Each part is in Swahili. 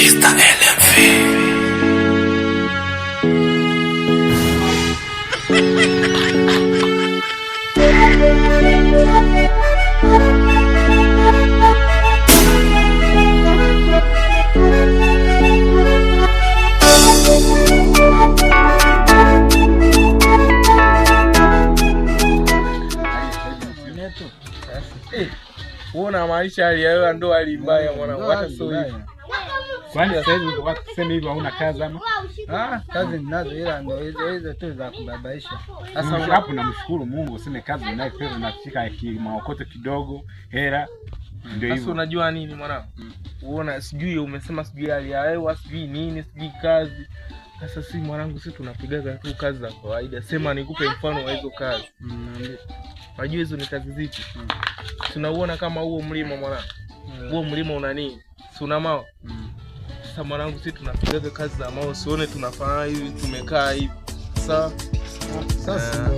Mr. LMV. Uona maisha aliyo ndo alimbaya mwanangu, hata sio hivi. Kwani sasa hivi ndio watu kusema hivi hauna kazi ama? Kazi ninazo ila ndo hizo tu za kubabaisha. Sasa hapo namshukuru Mungu useme kazi unayo pesa unafika kimaokoto kidogo hela ndio hivyo. Sasa unajua nini mwanangu? Uona sijui umesema sijui hali ya hewa sijui nini sijui kazi. Sasa si mwanangu sisi tunapigaga tu kazi za kawaida. Sema nikupe mfano wa hizo kazi. Unajua hizo ni kazi zipi? Tunauona kama huo mlima mwanangu. Huo mlima una nini? Si una mawe? Sasa mwanangu sisi tunapigaga kazi za mawe, usione tunafanya hivi tumekaa hivi. Sawa? Sasa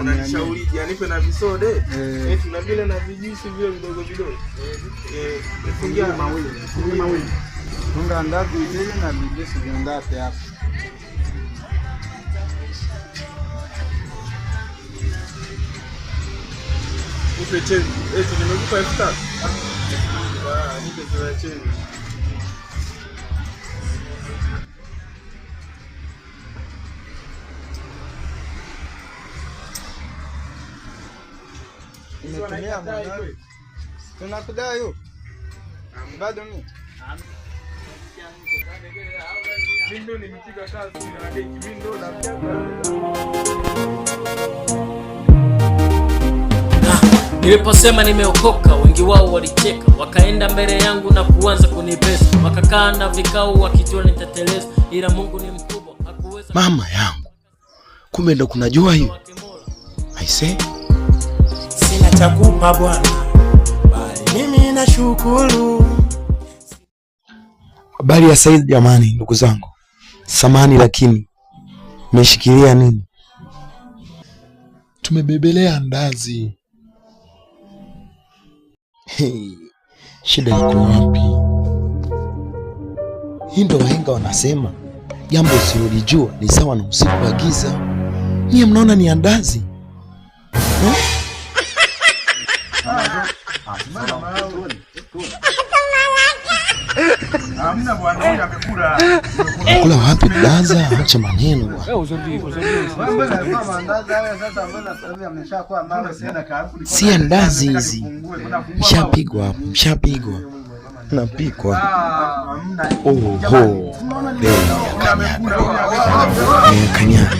unanishauri anipe na visode eti na vile na vijisi vile vidogo vidogo fungia mawili funga ndazi vile na vijisi viondate hapo upe cheni eti nimekupa 5000 nipe za cheni umetumia mwanangu. Tunakudai huko. Bado mimi. Mimi ndo nimepiga kazi na deki, mimi ndo niliposema nimeokoka wengi wao walicheka, wakaenda mbele yangu na kuanza kunipesa, wakakaa na vikao wakijua nitateleza, ila Mungu ni mkubwa hakuweza. Mama yangu, kumbe ndo kunajua hiyo. Aise, sina cha kupa Bwana, bali mimi nashukuru. Habari ya saizi jamani, ndugu zangu. Samahani lakini mmeshikilia nini? Tumebebelea ndazi. Hey, shida iko wapi? Hii ndo wahenga wanasema jambo usilolijua ni sawa na usiku wa giza. Nyie mnaona ni andazi? Kula wapi blaza? Acha maneno bwana. Si andazi hizi. Mshapigwa hapo, mshapigwa. Napikwa. Oho. Leo kanyaga. Kanyaga.